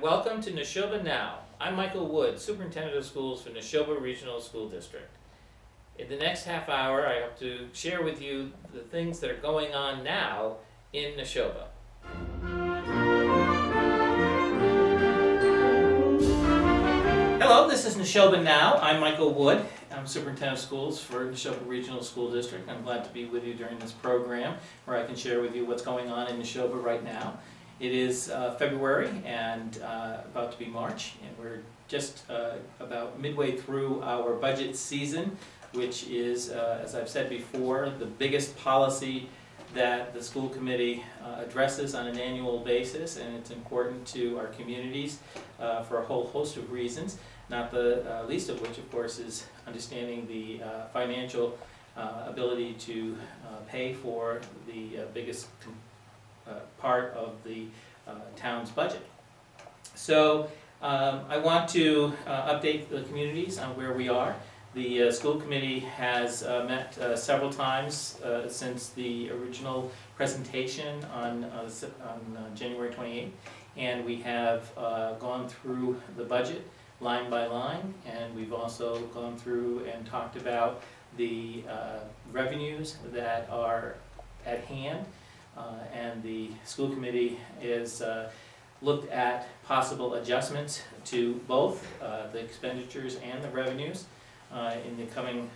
welcome to Nashoba Now. I'm Michael Wood, Superintendent of Schools for Nashoba Regional School District. In the next half hour, I hope to share with you the things that are going on now in Nashoba. Hello, this is Nashoba Now. I'm Michael Wood. I'm Superintendent of Schools for Nashoba Regional School District. I'm glad to be with you during this program where I can share with you what's going on in Nashoba right now. It is February and about to be March, and we're just about midway through our budget season, which is, as I've said before, the biggest policy that the school committee addresses on an annual basis, and it's important to our communities for a whole host of reasons, not the least of which, of course, is understanding the financial ability to pay for the biggest part of the town's budget. So I want to update the communities on where we are. The school committee has met several times since the original presentation on January 28th, and we have gone through the budget line by line, and we've also gone through and talked about the revenues that are at hand. And the school committee is looked at possible adjustments to both the expenditures and the revenues in the coming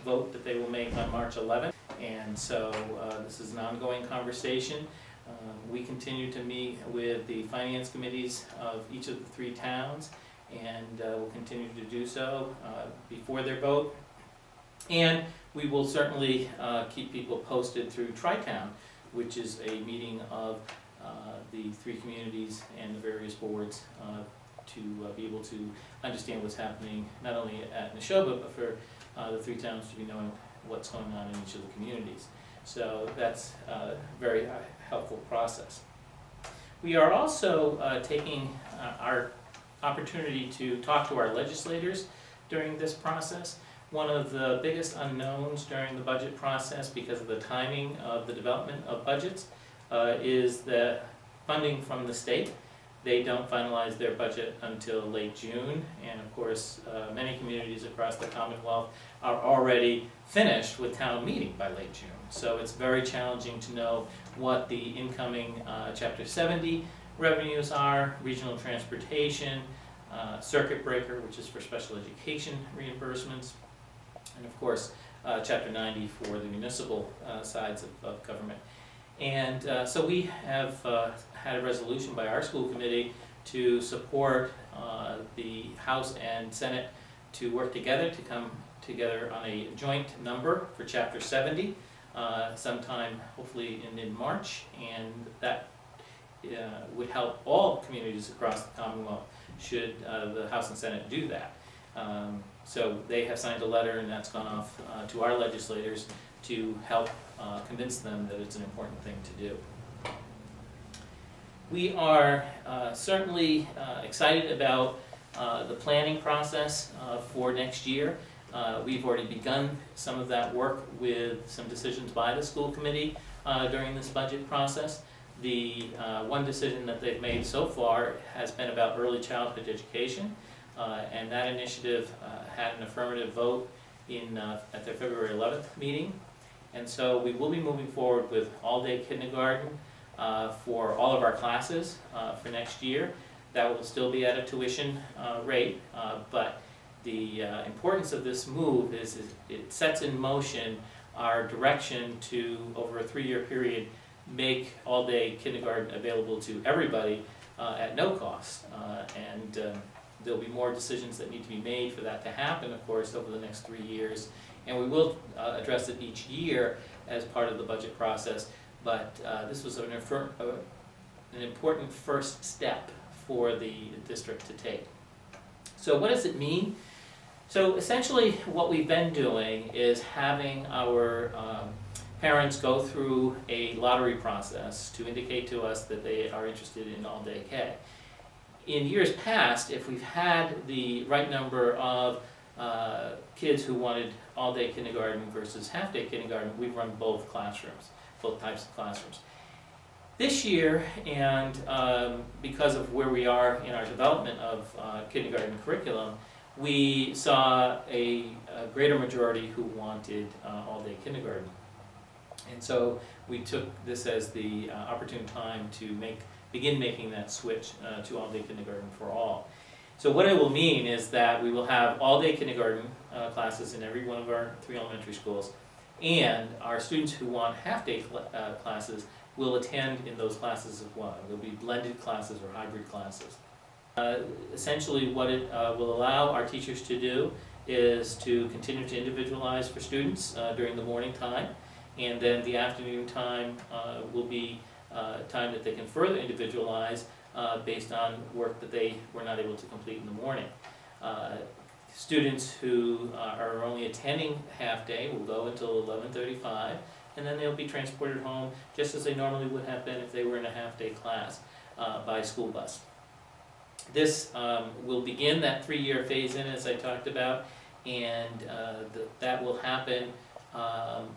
vote that they will make on March 11th. And so this is an ongoing conversation. We continue to meet with the finance committees of each of the three towns, and we'll continue to do so before their vote. And we will certainly keep people posted through Tri-Town, which is a meeting of the three communities and the various boards to be able to understand what's happening not only at Nashoba, but for the three towns to be knowing what's going on in each of the communities. So that's a very helpful process. We are also taking our opportunity to talk to our legislators during this process. One of the biggest unknowns during the budget process, because of the timing of the development of budgets, is the funding from the state. They don't finalize their budget until late June, and of course many communities across the Commonwealth are already finished with town meeting by late June. So it's very challenging to know what the incoming Chapter 70 revenues are, regional transportation, circuit breaker, which is for special education reimbursements, and of course Chapter 90 for the municipal sides of government. And so we have had a resolution by our school committee to support the House and Senate to work together to come together on a joint number for Chapter 70 sometime hopefully in mid-March, and that would help all communities across the Commonwealth should the House and Senate do that. So they have signed a letter, and that's gone off to our legislators to help convince them that it's an important thing to do. We are certainly excited about the planning process for next year. We've already begun some of that work with some decisions by the school committee during this budget process. The one decision that they've made so far has been about early childhood education, and that initiative had an affirmative vote at their February 11th meeting. And so we will be moving forward with all-day kindergarten for all of our classes for next year. That will still be at a tuition rate, but the importance of this move is it sets in motion our direction to, over a 3-year period, make all-day kindergarten available to everybody at no cost. There'll be more decisions that need to be made for that to happen, of course, over the next 3 years. And we will address it each year as part of the budget process, but this was an important first step for the district to take. So what does it mean? So essentially what we've been doing is having our parents go through a lottery process to indicate to us that they are interested in all-day K. In years past, if we've had the right number of kids who wanted all-day kindergarten versus half-day kindergarten, we've run both classrooms, both types of classrooms. This year, and because of where we are in our development of kindergarten curriculum, we saw a greater majority who wanted all-day kindergarten. And so we took this as the opportune time to begin making that switch to all-day kindergarten for all. So what it will mean is that we will have all-day kindergarten classes in every one of our 3 elementary schools, and our students who want half-day classes will attend in those classes as well. There'll be blended classes or hybrid classes. Essentially what it will allow our teachers to do is to continue to individualize for students during the morning time, and then the afternoon time will be time that they can further individualize based on work that they were not able to complete in the morning. Students who are only attending half-day will go until 11:35, and then they'll be transported home just as they normally would have been if they were in a half-day class by school bus. This will begin that 3-year phase-in, as I talked about, and that will happen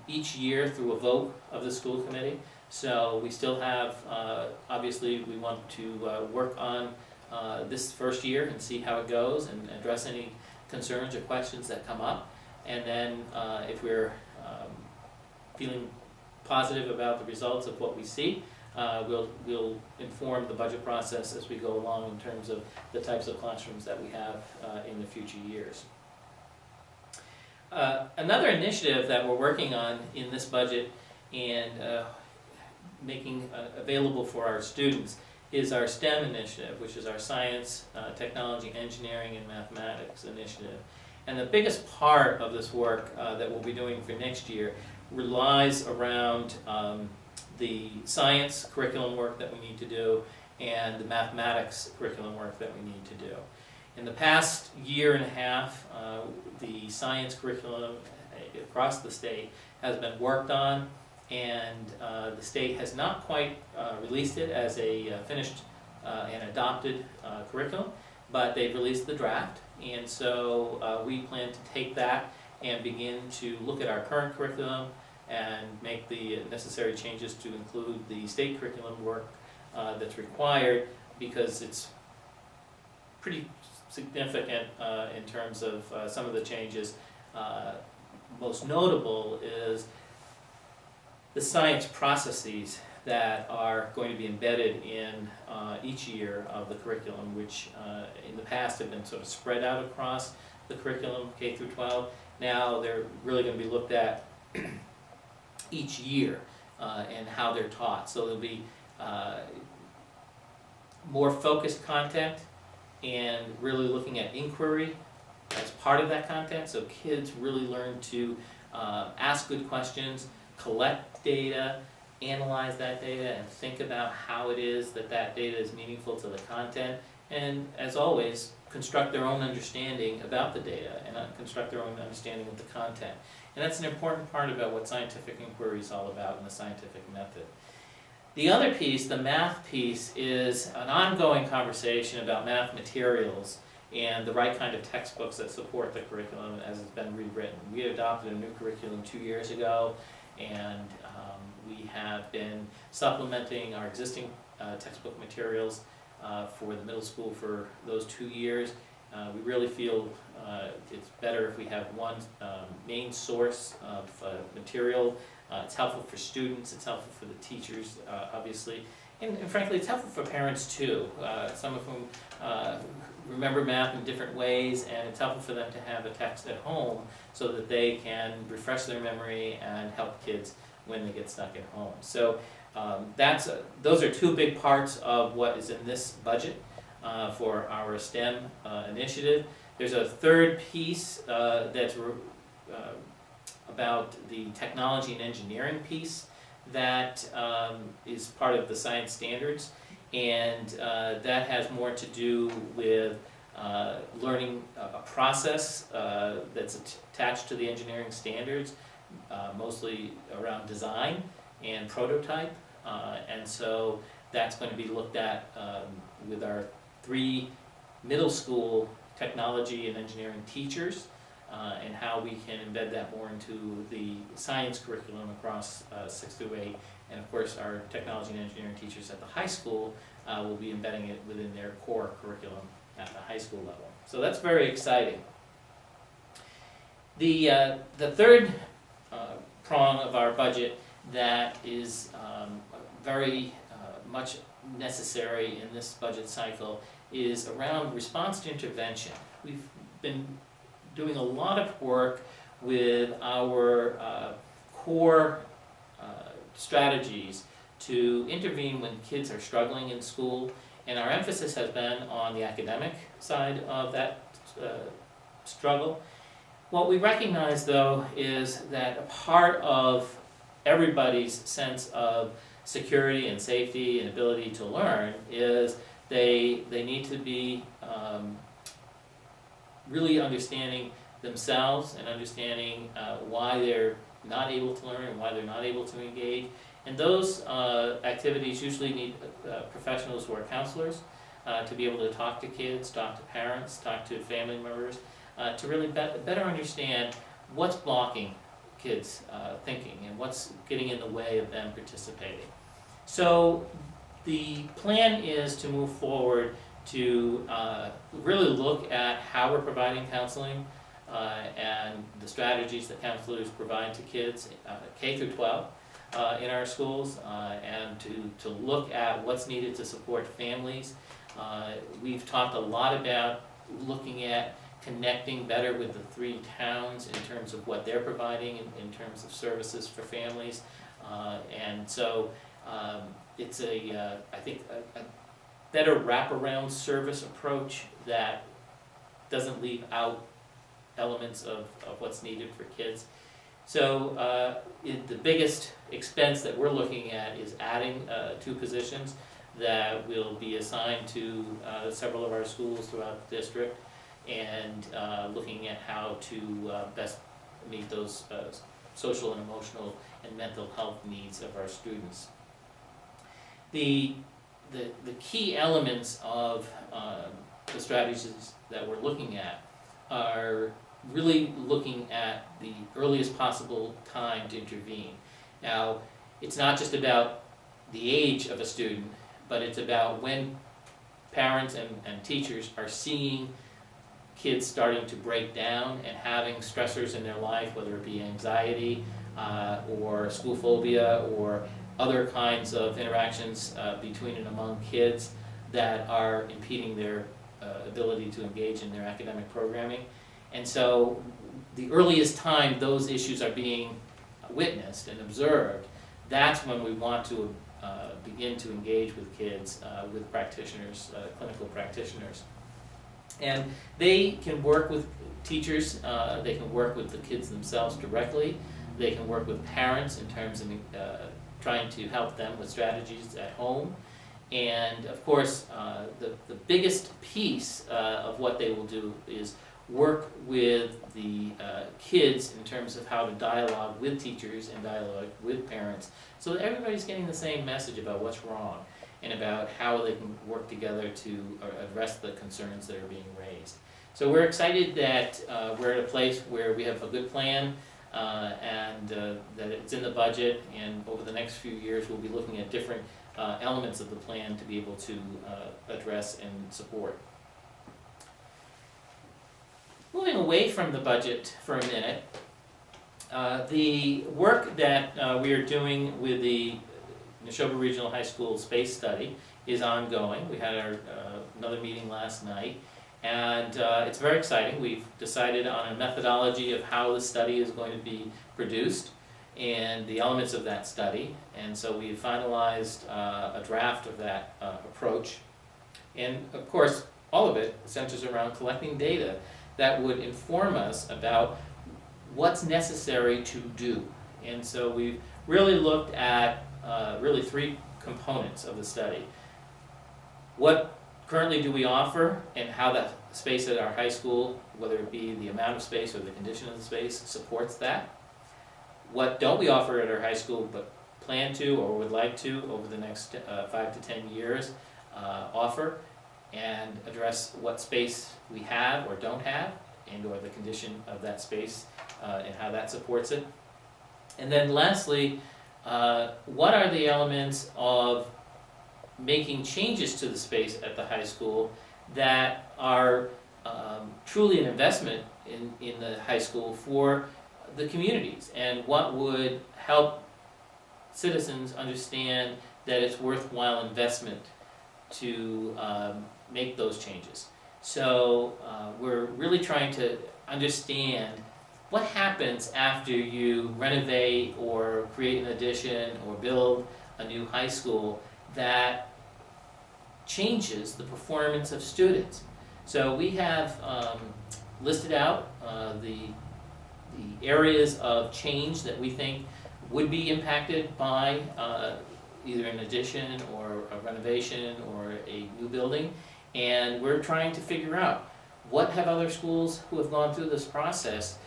each year through a vote of the school committee. So we still have, obviously we want to work on this first year and see how it goes and address any concerns or questions that come up. And then if we're feeling positive about the results of what we see, we'll inform the budget process as we go along in terms of the types of classrooms that we have in the future years. Another initiative that we're working on in this budget and making available for our students is our STEM initiative, which is our science, technology, engineering, and mathematics initiative. And the biggest part of this work that we'll be doing for next year relies around the science curriculum work that we need to do and the mathematics curriculum work that we need to do. In the past year and a half, the science curriculum across the state has been worked on, and the state has not quite released it as a finished and adopted curriculum, but they've released the draft, and so we plan to take that and begin to look at our current curriculum and make the necessary changes to include the state curriculum work that's required, because it's pretty significant in terms of some of the changes. Most notable is the science processes that are going to be embedded in each year of the curriculum, which in the past have been sort of spread out across the curriculum, K through 12. Now they're really going to be looked at each year and how they're taught. So there'll be more focused content and really looking at inquiry as part of that content, so kids really learn to ask good questions, collect data, analyze that data, and think about how it is that that data is meaningful to the content, and as always, construct their own understanding about the data and construct their own understanding of the content. And that's an important part about what scientific inquiry is all about in the scientific method. The other piece, the math piece, is an ongoing conversation about math materials and the right kind of textbooks that support the curriculum as it's been rewritten. We adopted a new curriculum 2 years ago, and we have been supplementing our existing textbook materials for the middle school for those 2 years. We really feel it's better if we have one main source of material. It's helpful for students, it's helpful for the teachers, obviously, and frankly it's helpful for parents too, some of whom remember math in different ways, and it's helpful for them to have a text at home so that they can refresh their memory and help kids when they get stuck at home. So those are 2 big parts of what is in this budget for our STEM initiative. There's a third piece that's about the technology and engineering piece that is part of the science standards, and that has more to do with learning a process that's attached to the engineering standards, mostly around design and prototype, and so that's going to be looked at with our 3 middle school technology and engineering teachers and how we can embed that more into the science curriculum across 6 through 8. And of course, our technology and engineering teachers at the high school will be embedding it within their core curriculum at the high school level. So that's very exciting. The third prong of our budget that is very much necessary in this budget cycle is around response to intervention. We've been doing a lot of work with our core strategies to intervene when kids are struggling in school, and our emphasis has been on the academic side of that struggle. What we recognize, though, is that a part of everybody's sense of security and safety and ability to learn is they need to be really understanding themselves and understanding why they're not able to learn and why they're not able to engage. And those activities usually need professionals who are counselors to be able to talk to kids, talk to parents, talk to family members, to really better understand what's blocking kids' thinking and what's getting in the way of them participating. So the plan is to move forward to really look at how we're providing counseling and the strategies that counselors provide to kids, K through 12, in our schools, and to look at what's needed to support families. We've talked a lot about looking at connecting better with the 3 towns in terms of what they're providing in terms of services for families. And so it's I think a better wraparound service approach that doesn't leave out elements of what's needed for kids. So the biggest expense that we're looking at is adding 2 positions that will be assigned to several of our schools throughout the district, and looking at how to best meet those social and emotional and mental health needs of our students. The key elements of the strategies that we're looking at are really looking at the earliest possible time to intervene. Now, it's not just about the age of a student, but it's about when parents and teachers are seeing kids starting to break down and having stressors in their life, whether it be anxiety or school phobia or other kinds of interactions between and among kids that are impeding their ability to engage in their academic programming. And so the earliest time those issues are being witnessed and observed, that's when we want to begin to engage with kids, with practitioners, clinical practitioners. And they can work with teachers, they can work with the kids themselves directly, they can work with parents in terms of trying to help them with strategies at home. And of course, the biggest piece of what they will do is work with the kids in terms of how to dialogue with teachers and dialogue with parents, so that everybody's getting the same message about what's wrong and about how they can work together to address the concerns that are being raised. So we're excited that we're at a place where we have a good plan and that it's in the budget, and over the next few years we'll be looking at different elements of the plan to be able to address and support. Moving away from the budget for a minute, the work that we are doing with the Nashoba Regional High School Space Study is ongoing. We had another meeting last night, and it's very exciting. We've decided on a methodology of how the study is going to be produced and the elements of that study, and so we've finalized a draft of that approach. And of course, all of it centers around collecting data that would inform us about what's necessary to do. And so we've really looked at really 3 components of the study. What currently do we offer, and how that space at our high school, whether it be the amount of space or the condition of the space, supports that. What don't we offer at our high school but plan to or would like to over the next 5 to 10 years offer, and address what space we have or don't have and or the condition of that space and how that supports it. And then lastly, what are the elements of making changes to the space at the high school that are truly an investment in the high school for the communities, and what would help citizens understand that it's worthwhile investment to make those changes. So we're really trying to understand what happens after you renovate or create an addition or build a new high school that changes the performance of students. So we have listed out the areas of change that we think would be impacted by either an addition or a renovation or a new building, and we're trying to figure out what have other schools who have gone through this process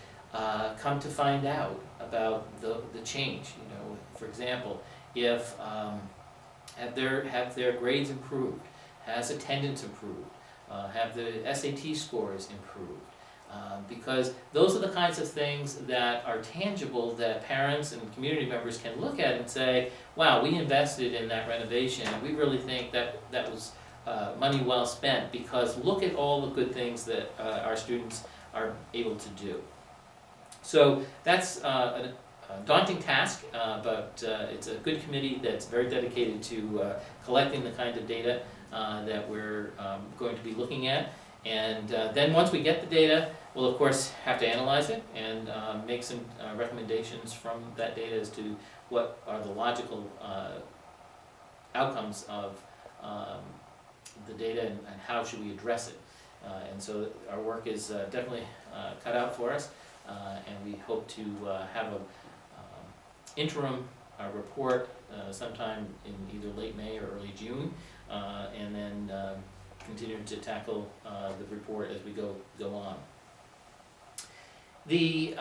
come to find out about the change. You know, for example, if have their grades improved, has attendance improved, have the SAT scores improved, because those are the kinds of things that are tangible that parents and community members can look at and say, wow, we invested in that renovation and we really think that was money well spent, because look at all the good things that our students are able to do. So that's a daunting task, but it's a good committee that's very dedicated to collecting the kind of data that we're going to be looking at. And then once we get the data, we'll of course have to analyze it and make some recommendations from that data as to what are the logical outcomes of the data and how should we address it. And so our work is definitely cut out for us, and we hope to have an interim report sometime in either late May or early June, and then continue to tackle the report as we go on. The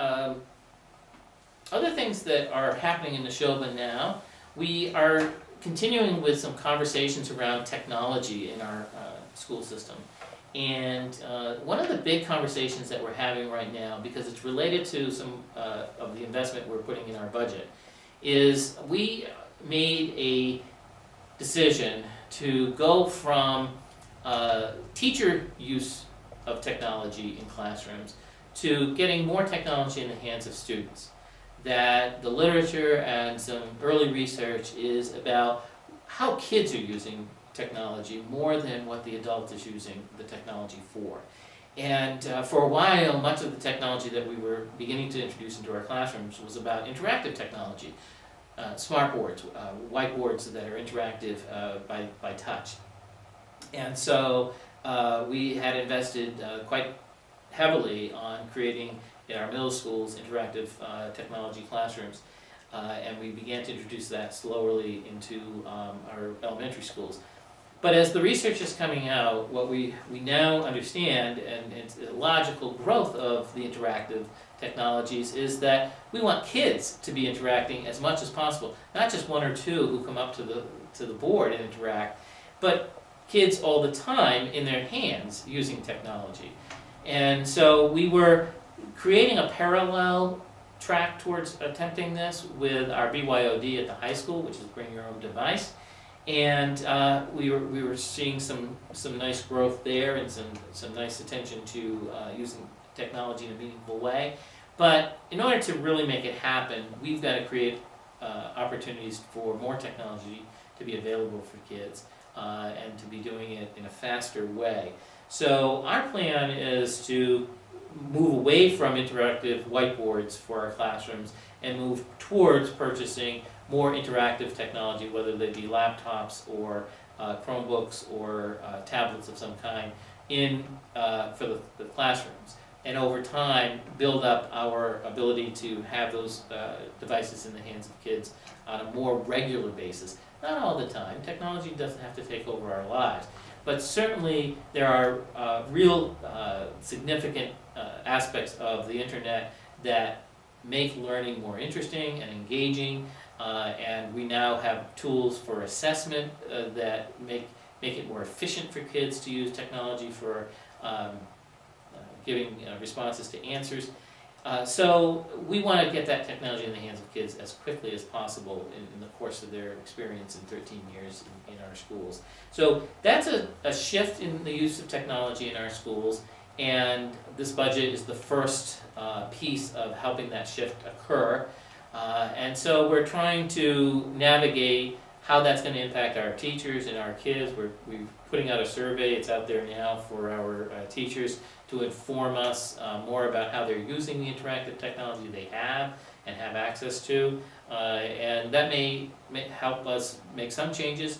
other things that are happening in Nashoba now, we are continuing with some conversations around technology in our school system. And one of the big conversations that we're having right now, because it's related to some of the investment we're putting in our budget, is we made a decision to go from teacher use of technology in classrooms to getting more technology in the hands of students. That the literature and some early research is about how kids are using technology more than what the adult is using the technology for. And for a while, much of the technology that we were beginning to introduce into our classrooms was about interactive technology. Smart boards, whiteboards that are interactive by touch. And so we had invested quite heavily on creating in our middle schools interactive technology classrooms, and we began to introduce that slowly into our elementary schools. But as the research is coming out, what we now understand, and it's a logical growth of the interactive technologies, is that we want kids to be interacting as much as possible. Not just one or two who come up to the board and interact, but kids all the time in their hands using technology. And so we were creating a parallel track towards attempting this with our BYOD at the high school, which is Bring Your Own Device. And we were seeing some nice growth there and some nice attention to using technology in a meaningful way. But in order to really make it happen, we've got to create opportunities for more technology to be available for kids and to be doing it in a faster way. So our plan is to move away from interactive whiteboards for our classrooms and move towards purchasing more interactive technology, whether they be laptops or Chromebooks or tablets of some kind for the classrooms. And over time, build up our ability to have those devices in the hands of kids on a more regular basis. Not all the time. Technology doesn't have to take over our lives. But certainly there are real significant aspects of the internet that make learning more interesting and engaging, and we now have tools for assessment that make it more efficient for kids to use technology for giving responses to answers. So we want to get that technology in the hands of kids as quickly as possible in the course of their experience in 13 years in our schools. So that's a shift in the use of technology in our schools, and this budget is the first piece of helping that shift occur. And so we're trying to navigate how that's going to impact our teachers and our kids. We're putting out a survey, it's out there now for our teachers to inform us more about how they're using the interactive technology they have and have access to. And that may help us make some changes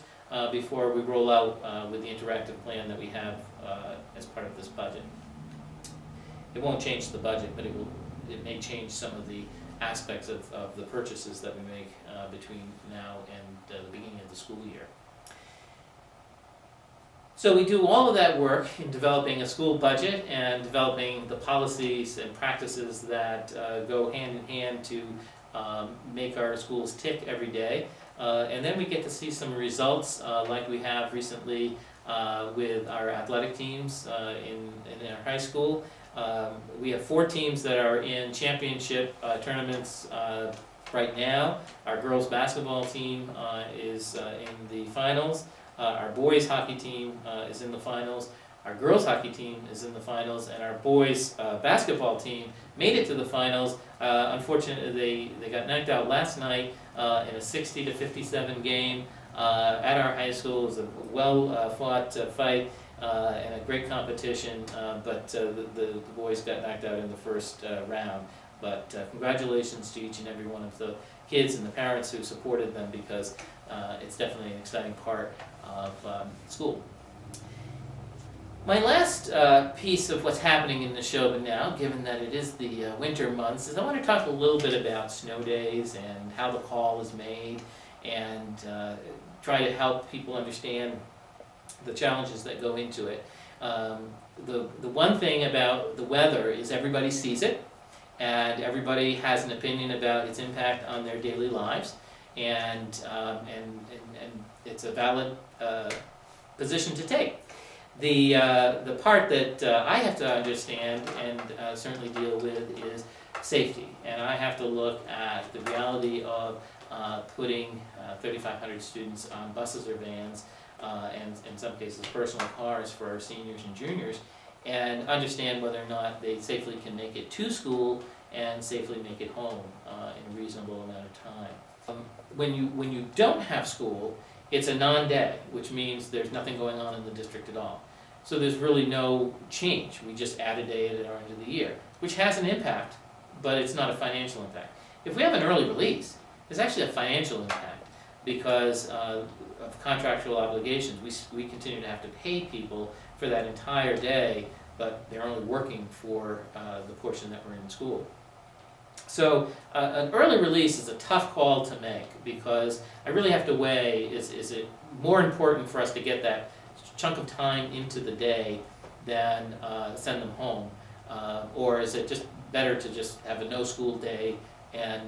before we roll out with the interactive plan that we have as part of this budget. It won't change the budget, but it may change some of the aspects of the purchases that we make between now and the beginning of the school year. So we do all of that work in developing a school budget and developing the policies and practices that go hand in hand to make our schools tick every day. And then we get to see some results like we have recently with our athletic teams in our high school. We have 4 teams that are in championship tournaments right now. Our girls basketball team is in the finals. Our boys hockey team is in the finals. Our girls hockey team is in the finals, and our boys basketball team made it to the finals. Unfortunately, they got knocked out last night in a 60-57 game at our high school. It was a well-fought fight. And a great competition, but the boys got knocked out in the first round. But congratulations to each and every one of the kids and the parents who supported them, because it's definitely an exciting part of school. My last piece of what's happening in Nashoba now, given that it is the winter months, is I want to talk a little bit about snow days and how the call is made, and try to help people understand the challenges that go into it. The one thing about the weather is everybody sees it, and everybody has an opinion about its impact on their daily lives, and it's a valid position to take. The part that I have to understand and certainly deal with is safety, and I have to look at the reality of putting 3,500 students on buses or vans, and in some cases personal cars for our seniors and juniors, and understand whether or not they safely can make it to school and safely make it home in a reasonable amount of time. When you don't have school, it's a non-day, which means there's nothing going on in the district at all. So there's really no change. We just add a day at our end of the year, which has an impact, but it's not a financial impact. If we have an early release, there's actually a financial impact because of contractual obligations. We continue to have to pay people for that entire day, but they're only working for the portion that we're in school. So an early release is a tough call to make, because I really have to weigh, is it more important for us to get that chunk of time into the day than send them home? Or is it just better to just have a no school day and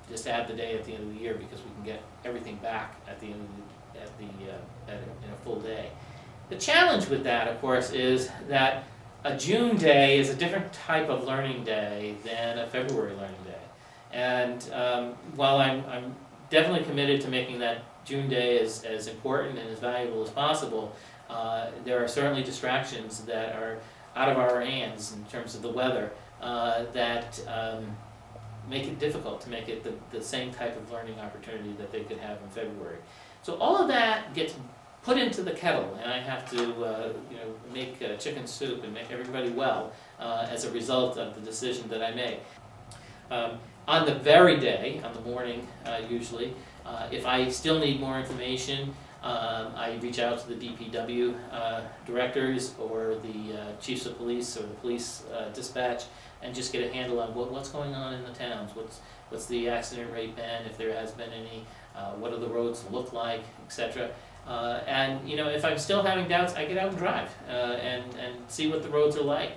just add the day at the end of the year, because we can get everything back at the end of in a full day? The challenge with that, of course, is that a June day is a different type of learning day than a February learning day. And while I'm definitely committed to making that June day as important and as valuable as possible, there are certainly distractions that are out of our hands in terms of the weather that make it difficult to make it the same type of learning opportunity that they could have in February. So all of that gets put into the kettle, and I have to make chicken soup and make everybody well as a result of the decision that I make. On the very day, on the morning usually, if I still need more information, I reach out to the DPW directors or the chiefs of police or the police dispatch, and just get a handle on what's going on in the towns, what's the accident rate been, if there has been any, what do the roads look like, etc. And if I'm still having doubts, I get out and drive and see what the roads are like.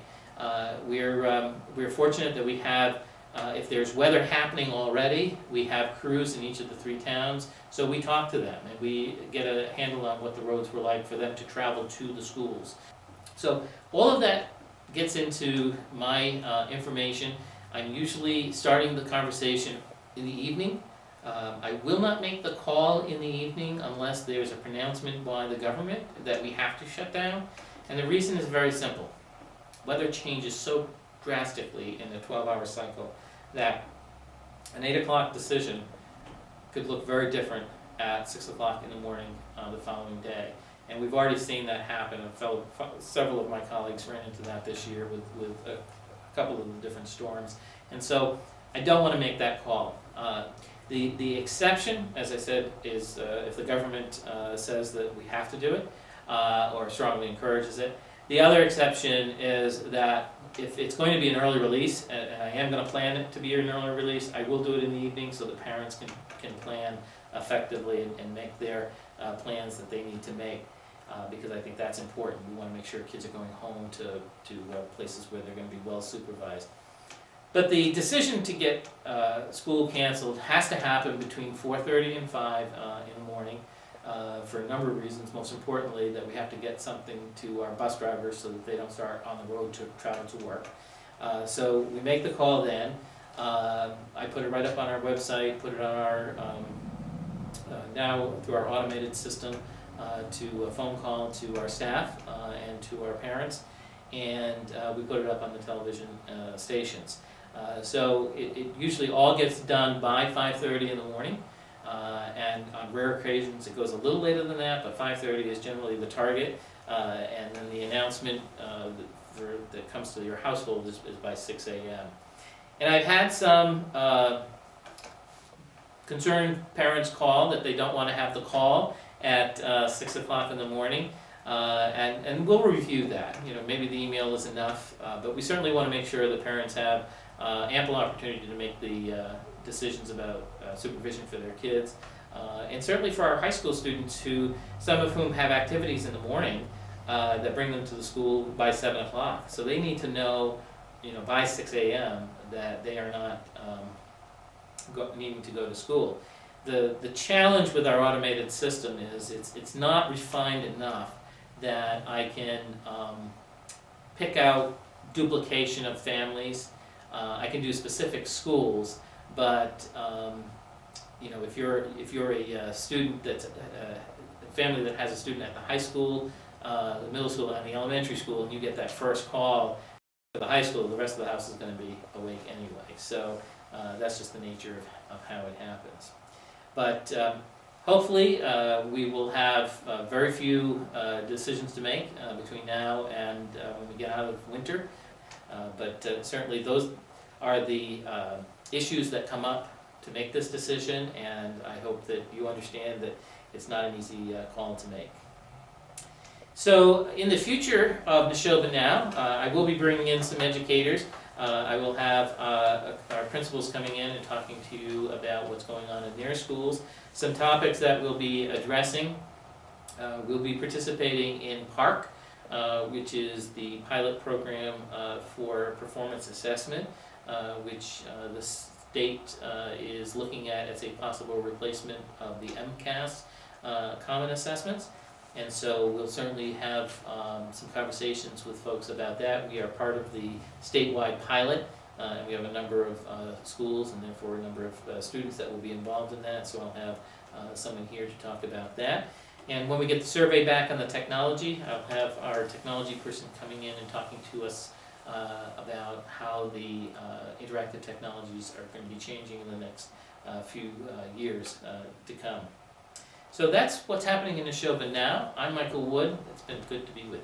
We're fortunate that we have, if there's weather happening already, we have crews in each of the 3 towns, so we talk to them and we get a handle on what the roads were like for them to travel to the schools. So all of that gets into my information, I'm usually starting the conversation in the evening. I will not make the call in the evening unless there's a pronouncement by the government that we have to shut down. And the reason is very simple. Weather changes so drastically in a 12-hour cycle that an 8 o'clock decision could look very different at 6 o'clock in the morning the following day. And we've already seen that happen. Several of my colleagues ran into that this year with a couple of the different storms. And so I don't want to make that call. The exception, as I said, is if the government says that we have to do it or strongly encourages it. The other exception is that if it's going to be an early release, and I am going to plan it to be an early release, I will do it in the evening so that parents can plan effectively and make their plans that they need to make, because I think that's important. We want to make sure kids are going home to places where they're going to be well supervised. But the decision to get school canceled has to happen between 4:30 and 5 in the morning for a number of reasons. Most importantly, that we have to get something to our bus drivers so that they don't start on the road to travel to work. So we make the call then. I put it right up on our website, put it on our, now through our automated system, to a phone call to our staff and to our parents, and we put it up on the television stations. So it usually all gets done by 5:30 in the morning, and on rare occasions it goes a little later than that, but 5:30 is generally the target, and then the announcement that comes to your household is by 6 a.m. And I've had some concerned parents call that they don't want to have the call at 6 o'clock in the morning, and we'll review that. You know, maybe the email is enough, but we certainly want to make sure that parents have ample opportunity to make the decisions about supervision for their kids, and certainly for our high school students, some of whom have activities in the morning that bring them to the school by 7 o'clock. So they need to know, by 6 a.m. that they are not needing to go to school. The challenge with our automated system is it's not refined enough that I can pick out duplication of families. I can do specific schools, but if you're a student that's a family that has a student at the high school, the middle school, and the elementary school, and you get that first call for the high school, the rest of the house is going to be awake anyway. So that's just the nature of how it happens. But hopefully we will have very few decisions to make between now and when we get out of winter. But certainly those are the issues that come up to make this decision, and I hope that you understand that it's not an easy call to make. So in the future of Nashoba Now, I will be bringing in some educators. I will have our principals coming in and talking to you about what's going on in their schools, some topics that we'll be addressing. We'll be participating in PARC, which is the pilot program for performance assessment, which the state is looking at as a possible replacement of the MCAS common assessments. And so we'll certainly have some conversations with folks about that. We are part of the statewide pilot, and we have a number of schools and therefore a number of students that will be involved in that, so I'll have someone here to talk about that. And when we get the survey back on the technology, I'll have our technology person coming in and talking to us about how the interactive technologies are going to be changing in the next few years to come. So that's what's happening in Nashoba Now. I'm Michael Wood. It's been good to be with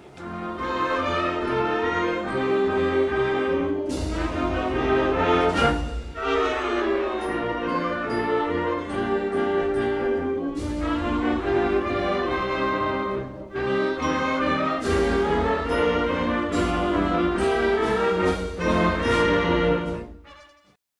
you.